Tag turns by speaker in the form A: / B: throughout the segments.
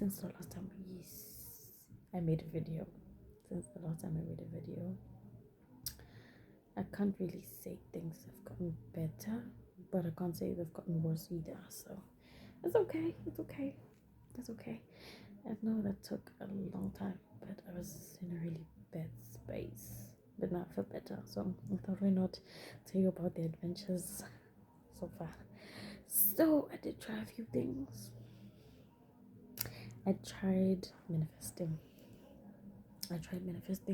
A: since the last time I made a video. Since the last time I made a video, I can't really say things have gotten better, but I can't say they've gotten worse either. So it's okay. It's okay. It's okay. I know that took a long time, but I was in a really bad space. But now I feel better. So I thought, why not tell you about the adventures so far. So I did try a few things. I tried manifesting.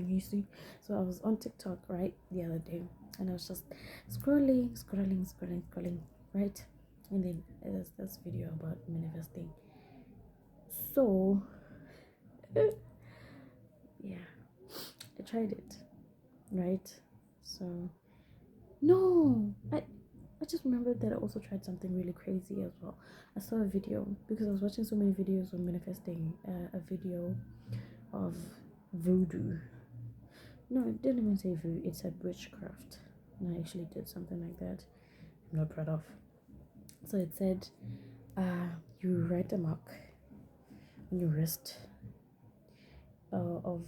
A: You see. So I was on TikTok, right, the other day, and I was just scrolling, right? And then there's this video about manifesting. So yeah, I tried it, right? So no, I just remembered that I also tried something really crazy as well. I saw a video because I was watching so many videos on manifesting. A video of voodoo. No, it didn't even say voodoo. It said witchcraft, and I actually did something like that. I'm not proud of. So it said, you write a mark on your wrist of,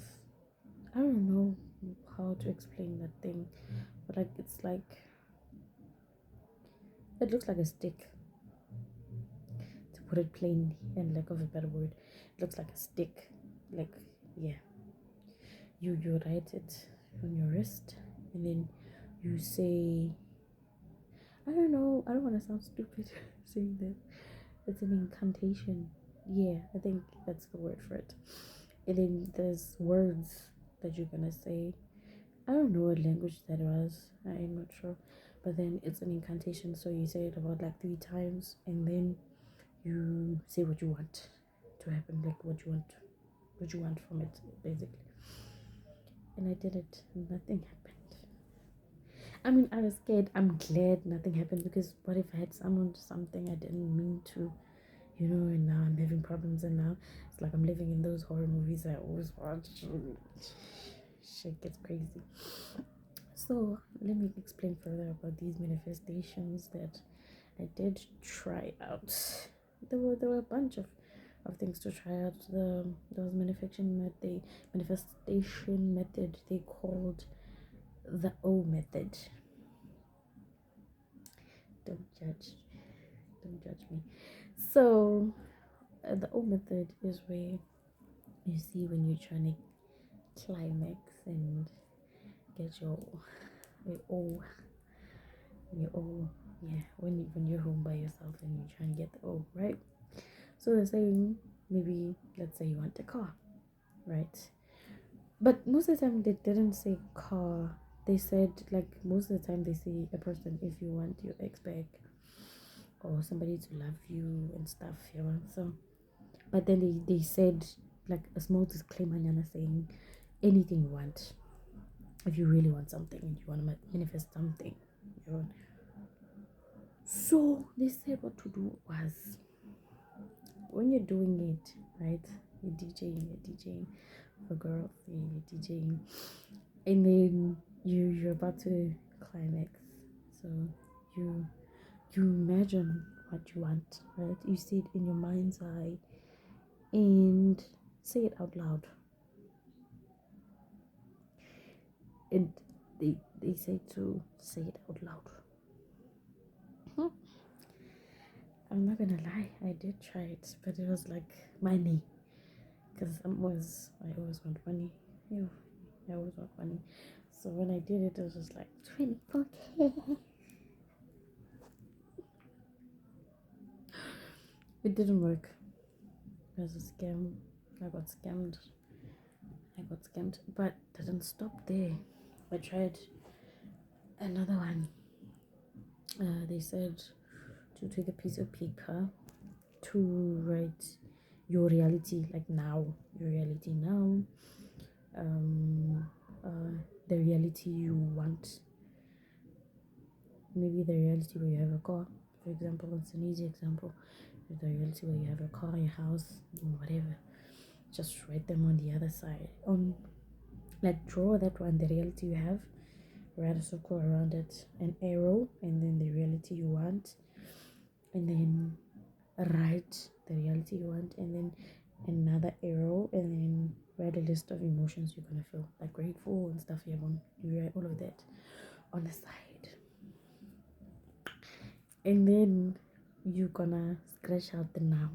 A: I don't know how to explain that thing, but like it's like, it looks like a stick, to put it plainly and lack of a better word. It looks like a stick, like, yeah. You write it on your wrist, and then you say, I don't know, I don't want to sound stupid saying that. It's an incantation. Yeah, I think that's the word for it. And then there's words that you're gonna say. I don't know what language that was. I'm not sure. But then it's an incantation, so you say it about like 3 times, and then you say what you want to happen, like what you want from it, basically. And I did it, and nothing happened. I mean, I was scared. I'm glad nothing happened, because what if I had summoned something I didn't mean to, and now I'm having problems, and now it's like I'm living in those horror movies I always watch. Shit gets crazy. So let me explain further about these manifestations that I did try out. There were a bunch of things to try out. There was manifestation method they called the O method. Don't judge. Don't judge me. So the O method is where you see when you're trying to climax and get your O, yeah, when you're home by yourself and you're trying to get the O, right? So they're saying, maybe let's say you want a car, right? But most of the time they didn't say car. They said, like, most of the time they say a person, if you want your ex back, or somebody to love you and stuff, so but then they said, like, a small disclaimer, Nyana, saying anything you want, if you really want something and you want to manifest something, so they said what to do was, when you're doing it, right, you're DJing for girls, you're DJing, and then you're about to climax. So you imagine what you want, right? You see it in your mind's eye and say it out loud. And they say to say it out loud. I'm not gonna lie, I did try it, but it was like money, because I always want money. Ew, I always want money. So when I did it, it was just like 24K. It didn't work. It was a scam. I got scammed. But didn't stop there. I tried another one. They said to take a piece of paper to write your reality, like now, your reality now, the reality you want. Maybe the reality where you have a car, for example. It's an easy example. The reality where you have a car, your house, whatever. Just write them on the other side. Like, draw that one, the reality you have, write a circle around it, an arrow, and then the reality you want, and then write the reality you want, and then another arrow, and then write a list of emotions you're gonna feel, like grateful and stuff. You write all of that on the side, and then you're gonna scratch out the now.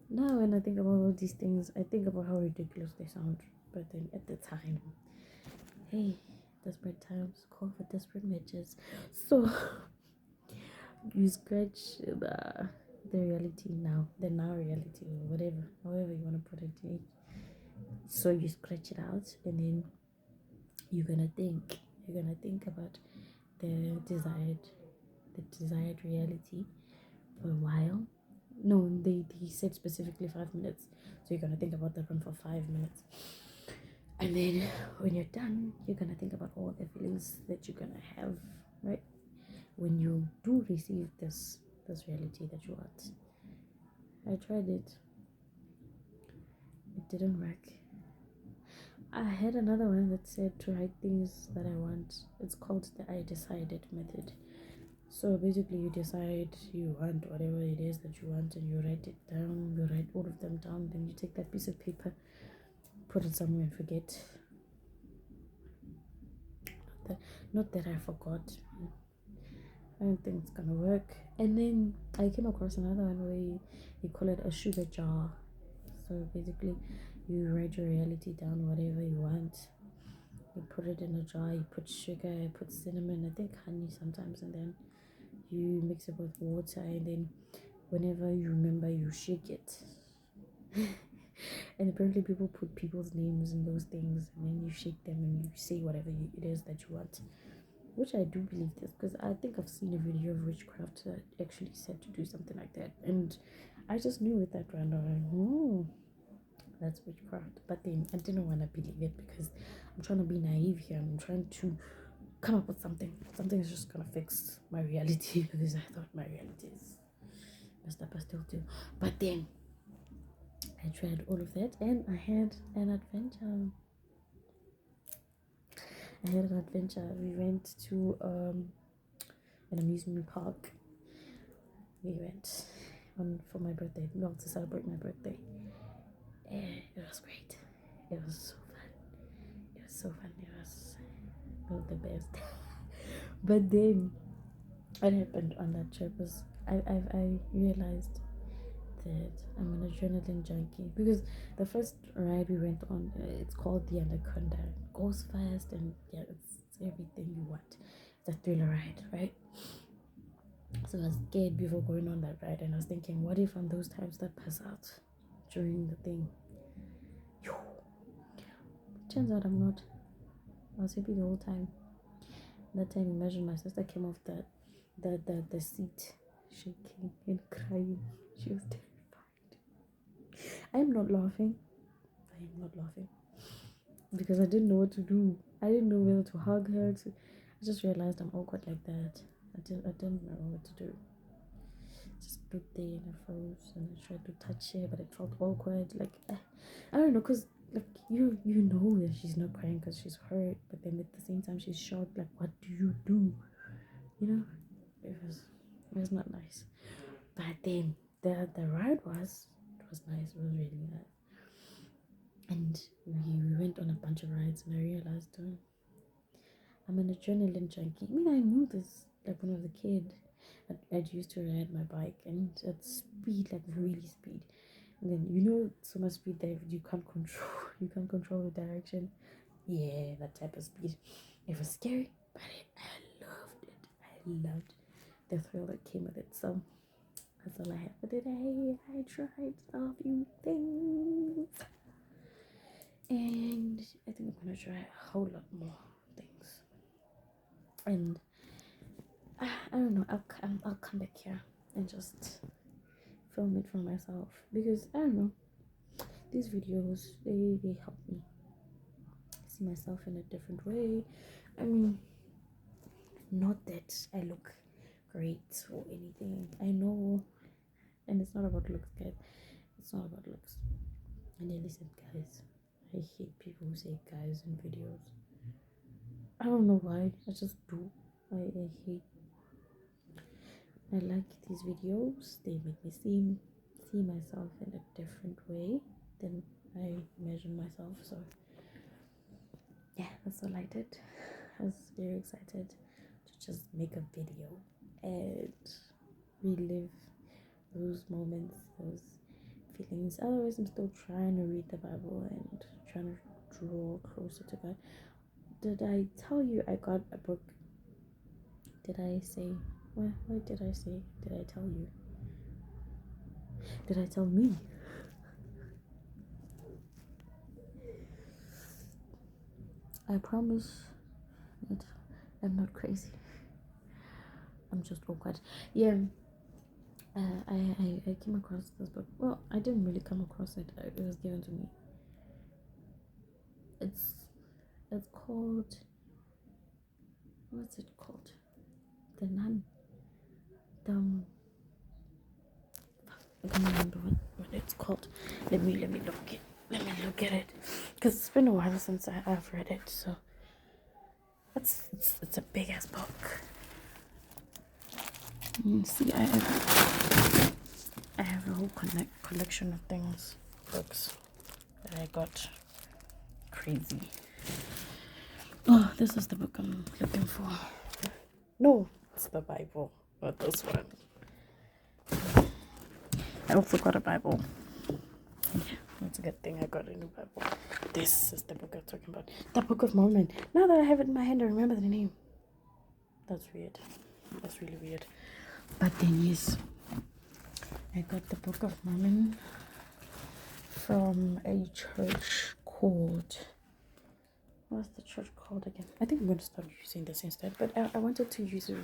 A: Now when I think about all these things, I think about how ridiculous they sound, but then at the time, hey, desperate times call for desperate measures. So you scratch the reality now, the now reality, or whatever, however you want to put it. So you scratch it out, and then you're gonna think about the desired reality for a while. No, they said specifically 5 minutes, so you're gonna think about that one for 5 minutes, and then when you're done, you're gonna think about all the feelings that you're gonna have, right, when you do receive this reality that you want. I tried it. It didn't work. I had another one that said to write things that I want. It's called the I decided method. So basically, you decide you want whatever it is that you want, and you write it down. You write all of them down. Then you take that piece of paper, put it somewhere, and forget. Not that I forgot. I don't think it's gonna work. And then I came across another one where you call it a sugar jar. So basically, you write your reality down, whatever you want. You put it in a jar. You put sugar, you put cinnamon, I think honey sometimes, and then you mix it with water, and then whenever you remember, you shake it. And apparently, people put people's names in those things, and then you shake them and you say whatever it is that you want. Which I do believe this, because I think I've seen a video of witchcraft that actually said to do something like that, and I just knew with that random, that's witchcraft. But then I didn't want to believe it because I'm trying to be naive here. I'm trying to come up with something. Something is just gonna fix my reality because I thought my reality is messed up. I still do. But then I tried all of that, and I had an adventure. We went to an amusement park. We went on for my birthday. We to celebrate my birthday. And it was great. It was so fun. It was so fun. It was the best. But then what happened on that trip was I realized that I'm an adrenaline junkie, because the first ride we went on, it's called the Anaconda. It goes fast, and yeah, it's everything you want. It's a thriller ride, right? So I was scared before going on that ride, and I was thinking, what if on those times that pass out during the thing? Turns out I'm not. I was happy the whole time. That time, imagine my sister came off the seat, shaking and crying. She was terrified. I am not laughing. Because I didn't know what to do. I didn't know whether to hug her. I just realized I'm awkward like that. I didn't know what to do. Just stood there and I froze, and I tried to touch her, but it felt awkward. Like I don't know, cause like you know that she's not crying because she's hurt, but then at the same time she's shocked. Like, what do you do? You know, it was not nice. But then the ride was nice. It was really nice. And we went on a bunch of rides, and I realized I'm an adrenaline junkie. I mean, I knew this like when I was a kid. I'd used to ride my bike, and at speed, like really speed. And then so much speed that you can't control. You can't control the direction. Yeah, that type of speed. It was scary, but I loved it. I loved the thrill that came with it. So that's all I have for today. I tried a few things, and I think I'm gonna try a whole lot more things. And I don't know. I'll come back here and just film it for myself, because I don't know. These videos they help me see myself in a different way. I mean, not that I look great or anything. I know, and it's not about looks, guys. It's not about looks. I nearly said guys. I hate people who say guys in videos. I don't know why. I just do. I hate. I like these videos. They make me see myself in a different way than I imagine myself. So yeah, that's all I did. I was very excited to just make a video and relive those moments, those feelings. Otherwise, I'm still trying to read the Bible and trying to draw closer to God. Did I tell you I got a book? Did I say? What did I say? Did I tell you? Did I tell me? I promise that I'm not crazy. I'm just awkward. Yeah. I came across this book. Well, I didn't really come across it. It was given to me. It's called, what's it called? The Nun. I can't remember what it's called. Let me look at it, because it's been a while since I've read it. So it's a big ass book. See, I have a whole collection of books that I got. Crazy. Oh, this is the book I'm looking for. No, it's the Bible, not this one. I also got a Bible. Yeah, that's a good thing I got a new Bible. This is the book I'm talking about. The Book of Mormon. Now that I have it in my hand, I remember the name. That's weird. That's really weird. But then, yes, I got the Book of Mormon from a church called... What's the church called again? I think I'm going to start using this instead. But I wanted to use it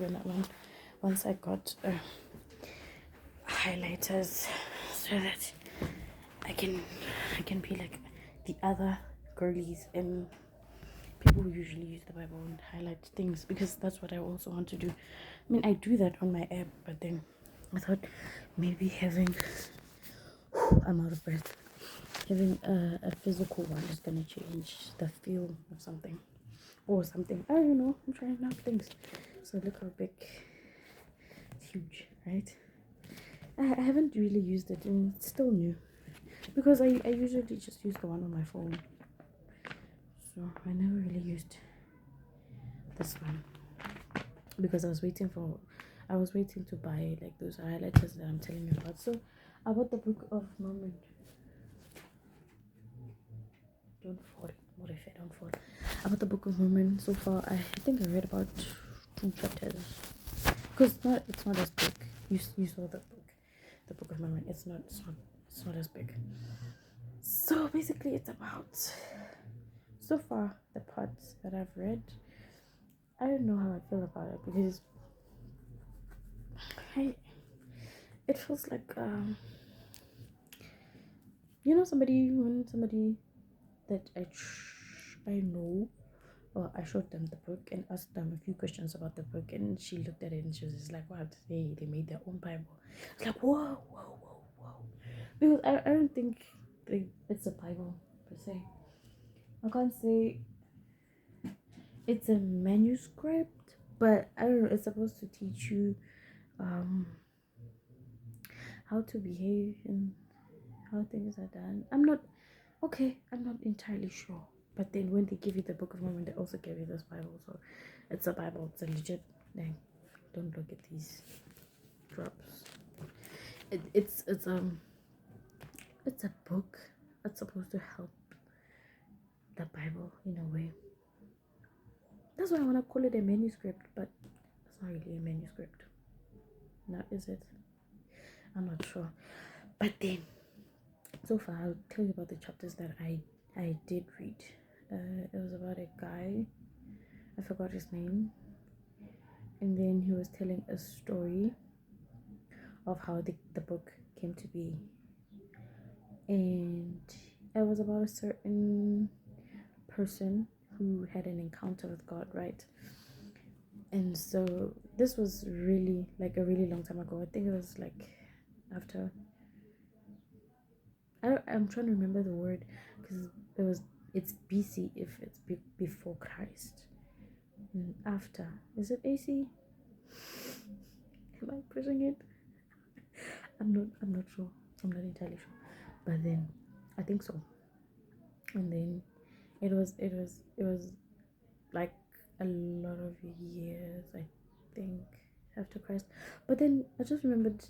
A: once I got highlighters, so that I can be like the other girlies and people who usually use the Bible and highlight things, because that's what I also want to do. I mean, I do that on my app, but then I thought maybe having I'm out of breath. Having a physical one is gonna change the feel of something or something. I don't know. I'm trying out things. So look how big. It's huge, right? I haven't really used it, and it's still new, because I usually just use the one on my phone. So I never really used this one, because I was waiting to buy like those highlighters that I'm telling you about. So I bought the Book of Mormon. Don't fall. What if I don't fall? About the Book of Mormon. So far, I think I read about 2 chapters. Because it's not as big. You saw the book, the Book of Mormon. It's not as big. So basically, it's about, so far, the parts that I've read. I don't know how I feel about it, because it feels like somebody that I know, or I showed them the book and asked them a few questions about the book, and she looked at it and she was just like, "What? They made their own Bible." It's like, whoa, because I don't think it's a Bible per se. I can't say it's a manuscript, but I don't know. It's supposed to teach you how to behave and how things are done. I'm not entirely sure. But then when they give you the Book of Mormon, they also give you this Bible. So it's a Bible. It's a legit thing. Don't look at these drops. It's a book that's supposed to help the Bible in a way. That's why I want to call it a manuscript, but it's not really a manuscript. Now, is it? I'm not sure. But then, so far, I'll tell you about the chapters that I did read. It was about a guy. I forgot his name. And then he was telling a story of how the book came to be. And it was about a certain person who had an encounter with God, right? And so this was really like a really long time ago. I think it was like after, I'm trying to remember the word, because it's BC if it's before Christ. And after, is it AC? Am I pushing it? I'm not sure. I'm not entirely sure, but then I think so. And then it was like a lot of years, I think, after Christ. But then I just remembered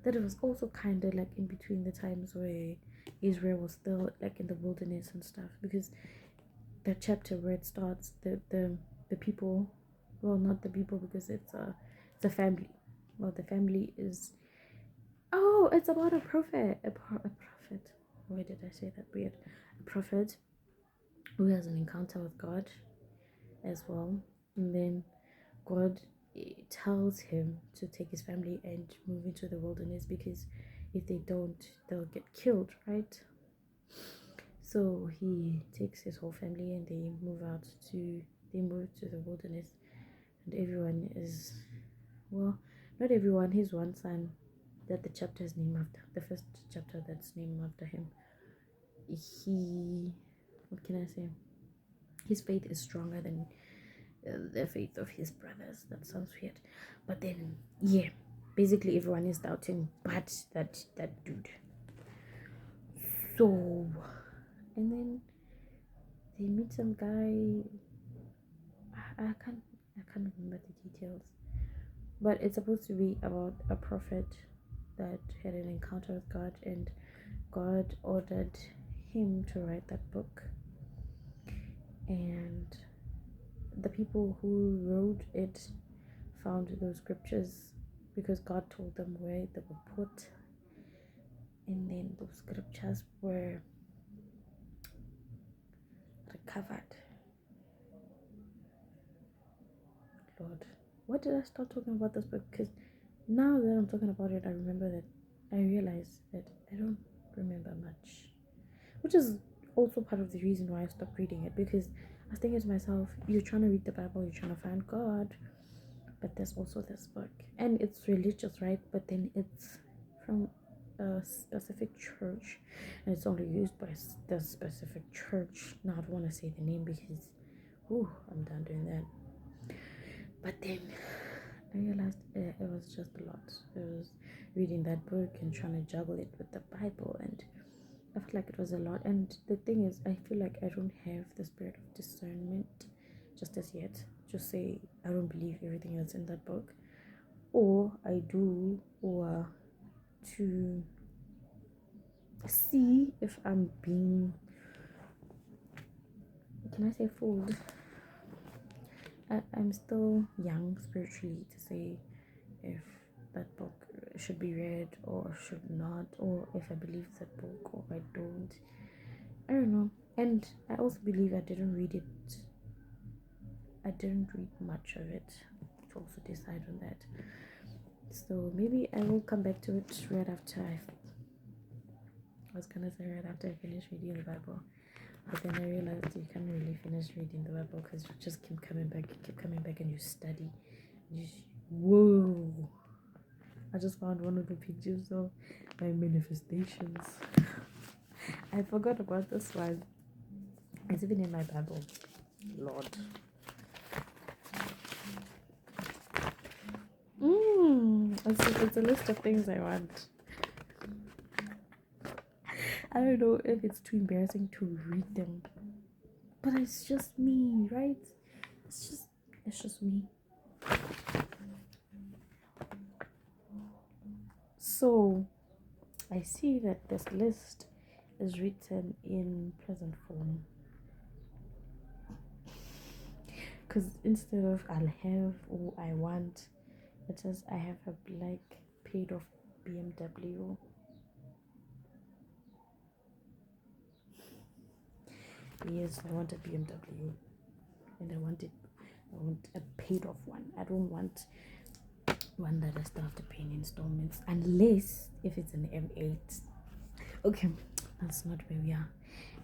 A: that it was also kind of like in between the times where Israel was still like in the wilderness and stuff, because the chapter where it starts, the people, well, not the people, because it's a family. Well, the family is, oh, it's about a prophet, a prophet. Why did I say that weird? A prophet who has an encounter with God as well, and then God tells him to take his family and move into the wilderness, because if they don't, they'll get killed, right? So he takes his whole family and they move to the wilderness, and everyone is, well, not everyone. He's one son that the chapter is named after. The first chapter that's named after him. He, what can I say? His faith is stronger than the faith of his brothers. That sounds weird, but then yeah, basically everyone is doubting, but that dude. So, and then they meet some guy. I can't remember the details, but it's supposed to be about a prophet that had an encounter with God, and God ordered him to write that book. And the people who wrote it found those scriptures because God told them where they were put, and then those scriptures were recovered. Lord, what did I start talking about this book? Because now that I'm talking about it, I realize that I don't remember much, which is also part of the reason why I stopped reading it, because I was thinking to myself, you're trying to read the Bible, you're trying to find God, but there's also this book, and it's religious, right? But then it's from a specific church, and it's only used by the specific church. Now I don't want to say the name because, I'm done doing that. But then I realized it was just a lot. It was reading that book and trying to juggle it with the Bible, and I felt like it was a lot. And the thing is, I feel like I don't have the spirit of discernment just as yet. Just say I don't believe everything that's in that book, or I do, or to see if I'm being, can I say, fooled. I'm still young spiritually to say if that book should be read or should not, or if I believe that book or I don't. I don't know. And I also believe I didn't read much of it to also decide on that. So maybe I will come back to it right after I was gonna say right after I finish reading the Bible. But then I realized you can't really finish reading the Bible because you just keep coming back, and you study. Whoa! I just found one of the pictures of my manifestations. I forgot about this one. It's even in my Bible. Lord. It's a list of things I want. I don't know if it's too embarrassing to read them, but it's just me, right? It's just me. So I see that this list is written in present form, because instead of I'll have or I want, it says I have a black paid off BMW. Yes, I want a BMW, and I want a paid off one. I don't want one that I still have to pay in installments, unless if it's an M8. Okay, that's not where we are.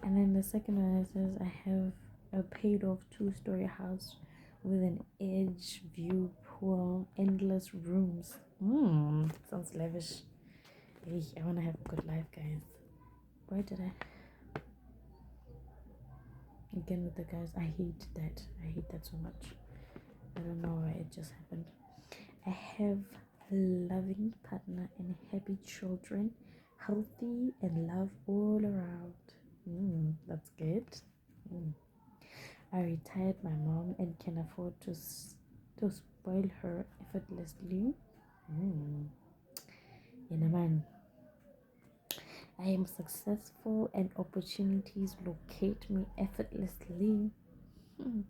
A: And then the second one says I have a paid off 2-story house with an edge view pool, endless rooms. Sounds lavish. Hey, I want to have a good life, guys. Why did I? Again with the guys, I hate that. I hate that so much. I don't know why it just happened. I have loving partner, and happy children, healthy and love all around. That's good. Mm. I retired my mom and can afford to spoil her effortlessly. Mm. In a man, I am successful and opportunities locate me effortlessly. Hmm.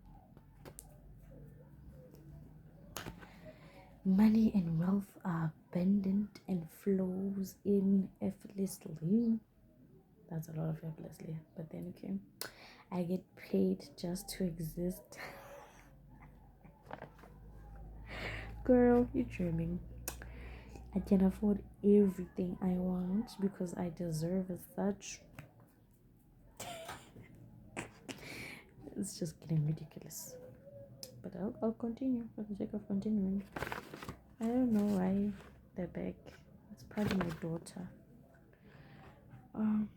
A: Money and wealth are abundant and flows in effortlessly. That's a lot of effortlessly, but then okay. I get paid just to exist. Girl, you're dreaming. I can afford everything I want because I deserve as such. It's just getting ridiculous. But I'll continue for the sake of continuing. I don't know why they're back. It's probably my daughter. Um,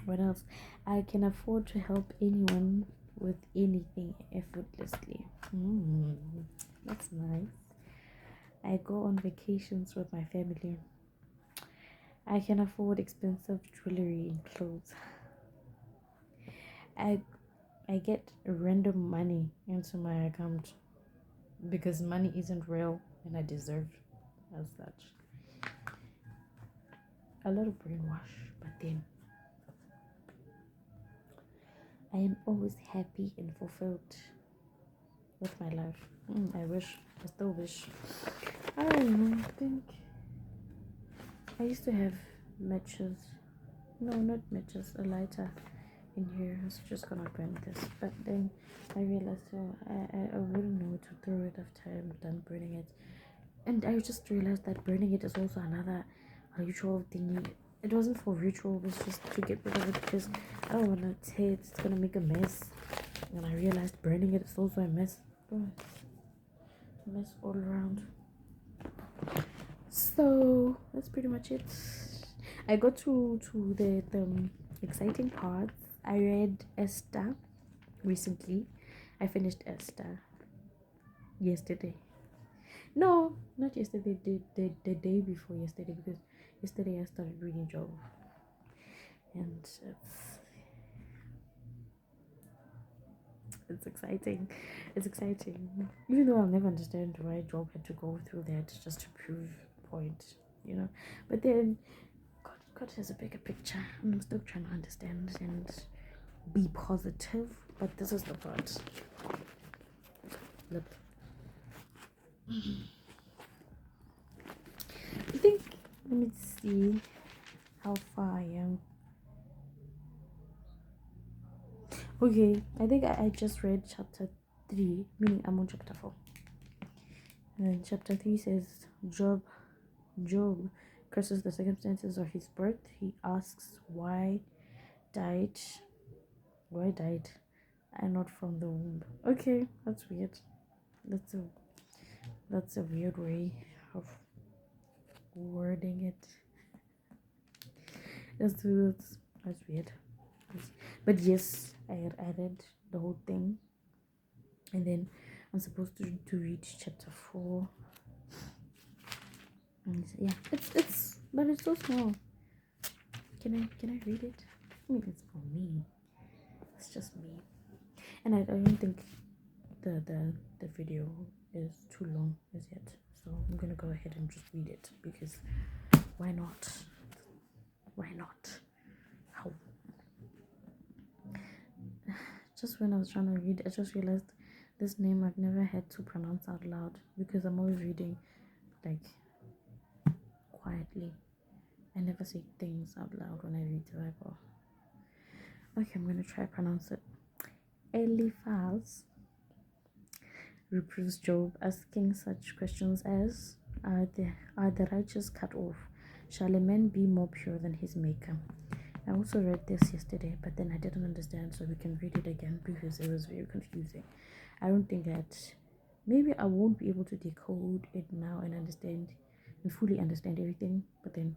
A: what else? I can afford to help anyone with anything effortlessly. That's nice. I go on vacations with my family. I can afford expensive jewelry and clothes. I I get random money into my account because money isn't real and I deserve as such. A lot of brainwash, but then I am always happy and fulfilled with my life. I wish, I still wish. I don't know, I think I used to have matches. No, not matches, a lighter in here. I was just gonna burn this, but then I realized I wouldn't know to throw it after I'm done burning it. And I just realized that burning it is also another ritual thingy. It wasn't for ritual, it was just to get rid of it because I don't want to say it's gonna make a mess. And I realized burning it is also a mess. Oh, mess all around. So that's pretty much it. I got to the exciting parts. I read Esther recently. I finished Esther yesterday. No, not yesterday. The day before yesterday, because yesterday I started reading Job, and it's exciting. It's exciting, even though I'll never understand why Job had to go through that just to prove a point, you know. But then God has a bigger picture, and I'm still trying to understand and be positive. But this is the part. Look, I think. Let me see how far I am. Okay, I think I just read chapter 3, meaning I'm on chapter 4. And then chapter 3 says Job curses the circumstances of his birth. He asks died why died I not from the womb. Okay, that's weird. That's a weird way of wording it. That's weird. But yes, I read the whole thing, and then I'm supposed to read chapter 4. And yeah, it's but it's so small. Can I read it? I mean, it's for me. It's just me, and I don't think the video is too long as yet. So I'm gonna go ahead and just read it because why not? Why not? How? Just when I was trying to read, I just realized this name I've never had to pronounce out loud because I'm always reading like quietly. I never say things out loud when I read the Bible. Okay, I'm gonna try to pronounce it. Eliphaz reproves Job, asking such questions as are the righteous cut off? Shall a man be more pure than his maker? I also read this yesterday, but then I didn't understand, so we can read it again because it was very confusing. I don't think that maybe I won't be able to decode it now and understand and fully understand everything, but then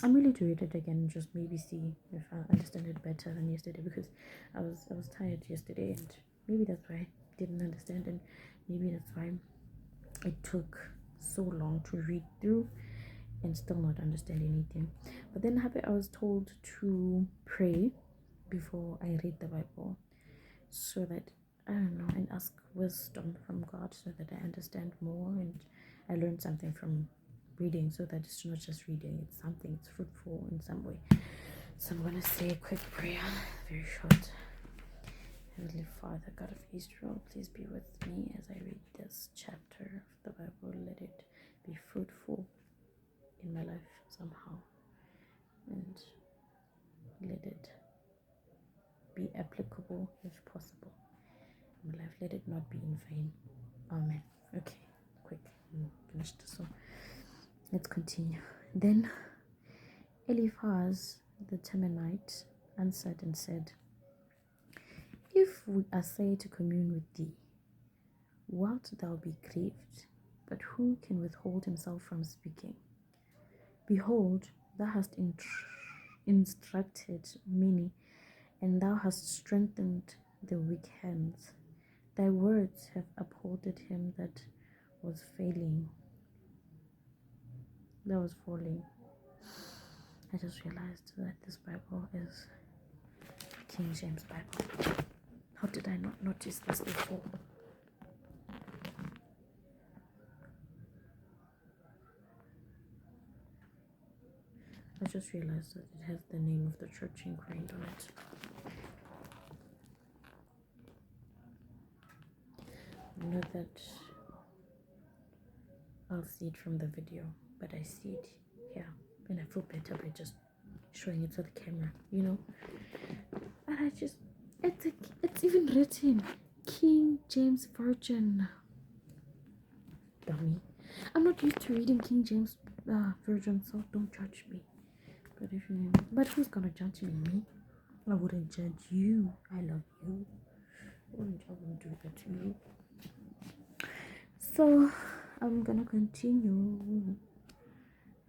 A: I'm willing to read it again and just maybe see if I understand it better than yesterday because I was tired yesterday and maybe that's why I didn't understand and maybe that's why it took so long to read through and still not understand anything. But then I was told to pray before I read the Bible, so that I don't know, and ask wisdom from God so that I understand more and I learn something from reading, so that it's not just reading, it's something, it's fruitful in some way. So I'm gonna say a quick prayer, very short. Heavenly Father, God of Israel, please be with me as I read this chapter of the Bible. Let it be fruitful in my life somehow, and let it be applicable if possible in my life. Let it not be in vain. Amen. Okay, quick, finish this one. Let's continue. Then Eliphaz the Temanite answered and said, if we assay to commune with thee, wilt thou be grieved? But who can withhold himself from speaking? Behold, thou hast instructed many, and thou hast strengthened the weak hands. Thy words have upholded him that was falling. I just realized that this Bible is King James Bible. How did I not notice this before? I just realized that it has the name of the church engraved on it. I know that I'll see it from the video, but I see it here, and I feel better by just showing it to the camera, you know. And it's even written King James Version. Dummy. I'm not used to reading King James Version, so don't judge me. But who's gonna judge me? Me? I wouldn't judge you. I love you. I wouldn't do that to you. So I'm gonna continue.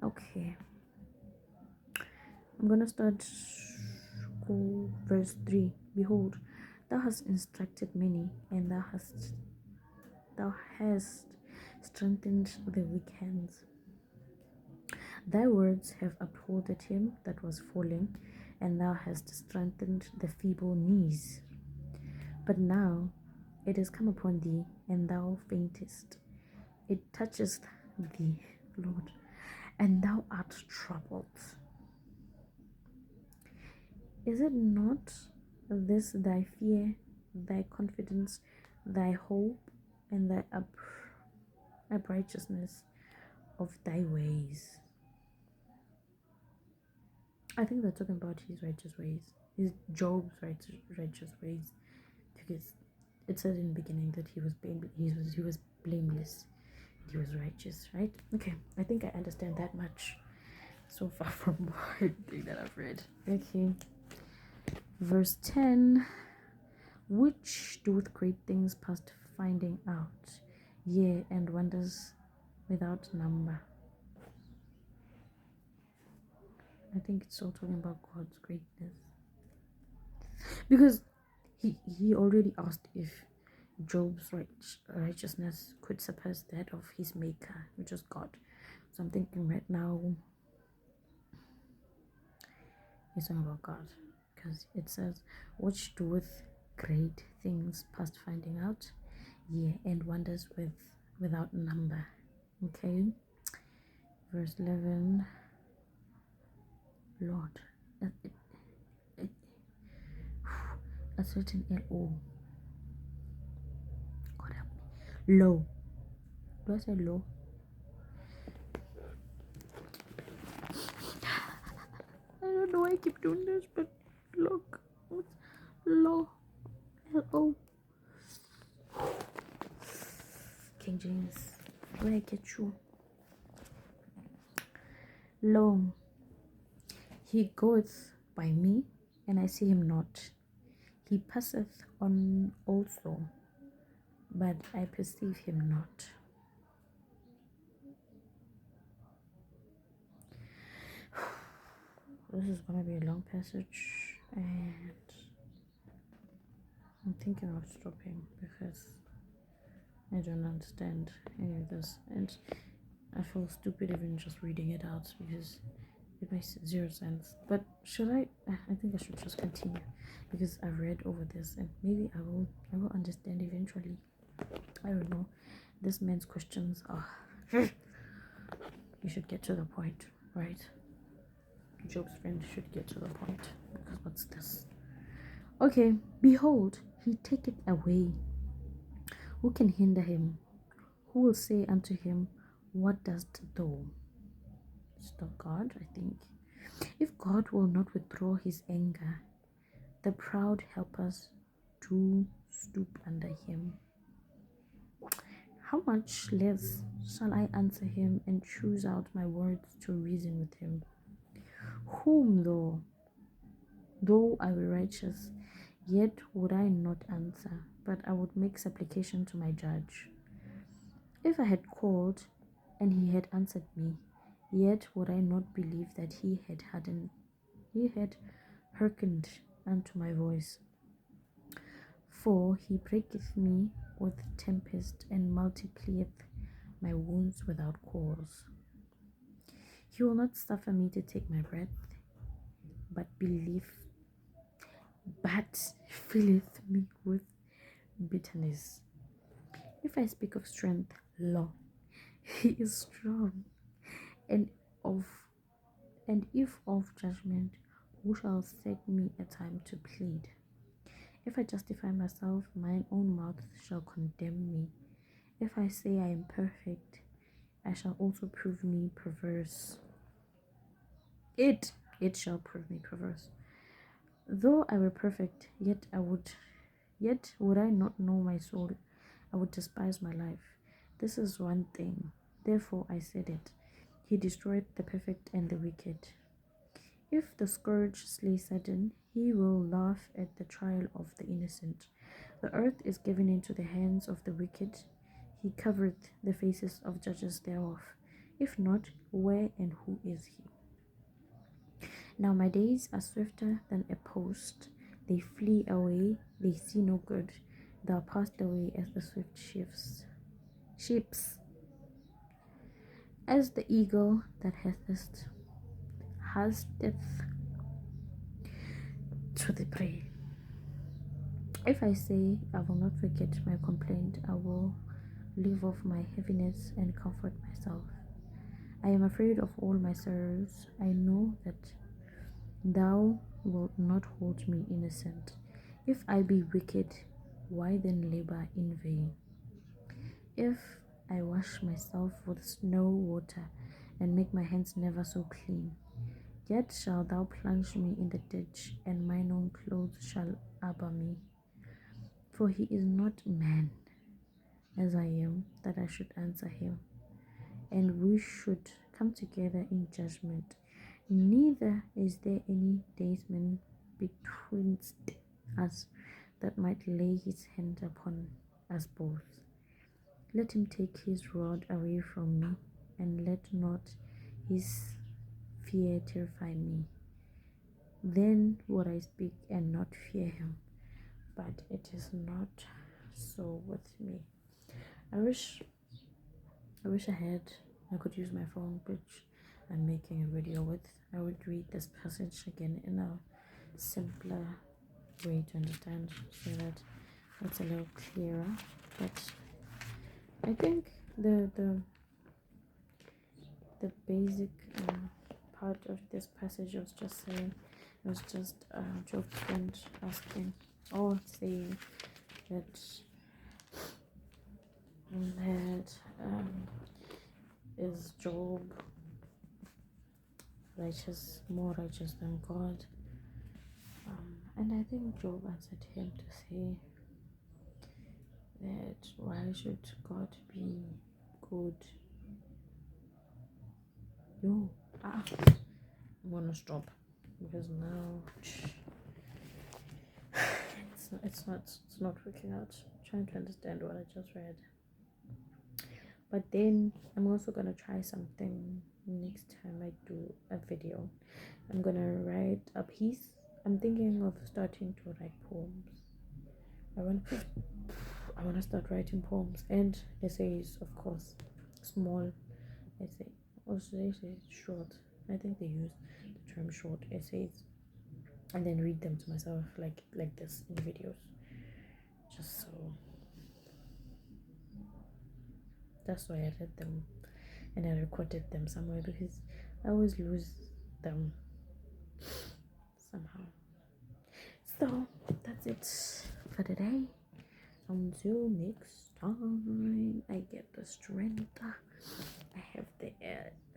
A: Okay. I'm gonna start verse 3. Behold, thou hast instructed many, and thou hast strengthened the weak hands. Thy words have upholded him that was falling, and thou hast strengthened the feeble knees. But now it is come upon thee, and thou faintest. It toucheth thee, Lord, and thou art troubled. Is it not this thy fear, thy confidence, thy hope, and thy uprightness of thy ways? I think they're talking about his righteous ways, his Job's righteous ways, because it said in the beginning that he was blameless, he was righteous, right? Okay, I think I understand that much so far from everything that I've read. Okay, verse 10. Which doeth great things past finding out, yea, and wonders without number. I think it's all talking about God's greatness, because he already asked if Job's righteousness could surpass that of his maker, which is God. So I'm thinking right now he's talking about God, because it says, which doeth great things past finding out, yea, and wonders without number. Okay, verse 11. Lord, a certain L-O. God help me. Low. Do I say low? I don't know why I keep doing this, but look. What's low? L-O. King James. Where I get you? Lo, he goeth by me, and I see him not. He passeth on also, but I perceive him not. This is gonna be a long passage, and I'm thinking of stopping because I don't understand any of this. And I feel stupid even just reading it out because it makes zero sense. But should I? I think I should just continue because I've read over this and maybe I will understand eventually. I don't know. This man's questions are. You should get to the point, right? Job's friend should get to the point because what's this? Okay, behold, he taketh away. Who can hinder him? Who will say unto him, what dost thou? Stop God, I think. If God will not withdraw his anger, the proud helpers do stoop under him. How much less shall I answer him and choose out my words to reason with him? Whom though I were righteous, yet would I not answer, but I would make supplication to my judge. If I had called, and he had answered me, yet would I not believe that he had hearkened unto my voice. For he breaketh me with tempest, and multiplieth my wounds without cause. He will not suffer me to take my breath, but filleth me with bitterness. If I speak of strength, lo, he is strong, and if of judgment, who shall set me a time to plead? If I justify myself, mine own mouth shall condemn me. If I say I am perfect, I shall also prove me perverse. It shall prove me perverse. Though I were perfect, yet would I not know my soul. I would despise my life. This is one thing. Therefore I said it. He destroyed the perfect and the wicked. If the scourge slay sudden, he will laugh at the trial of the innocent. The earth is given into the hands of the wicked. He covereth the faces of judges thereof. If not, where and who is he? Now my days are swifter than a post. They flee away, they see no good. Thou passed away as the swift ships. As the eagle that hasteth to the prey. If I say I will not forget my complaint, I will leave off my heaviness and comfort myself. I am afraid of all my sorrows. I know that thou wilt not hold me innocent. If I be wicked, why then labor in vain? If I wash myself with snow water and make my hands never so clean, yet shalt thou plunge me in the ditch, and mine own clothes shall abhor me. For he is not man, as I am, that I should answer him, and we should come together in judgment. Neither is there any daysman betwixt us that might lay his hand upon us both. Let him take his rod away from me, and let not his fear terrify me. Then would I speak and not fear him, but it is not so with me. I wish I could use my phone, which I'm making a video with. I would read this passage again in a simpler way to understand, so that it's a little clearer. But I think the basic part of this passage was just saying, it was just Job's friend asking or saying that is Job righteous, more righteous than God? And I think Job answered him to say that why should God be good? I'm gonna stop because now it's not working out. I'm trying to understand what I just read. But then I'm also gonna try something next time I do a video. I'm gonna write a piece. I'm thinking of starting to write poems. I want to start writing poems and essays, of course, small essay. Or should I say short? I think they use the term short essays, and then read them to myself like this in videos. Just so that's why I read them and I recorded them somewhere because I always lose them somehow. So that's it for today. Until next time, I get the strength. I have the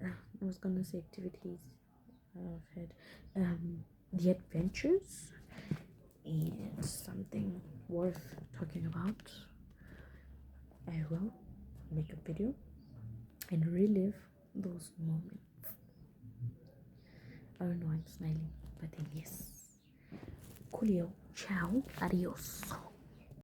A: I was gonna say activities. I've had the adventures and something worth talking about. I will make a video and relive those moments. I don't know, I'm smiling, but then yes. Coolio. Ciao. Adios.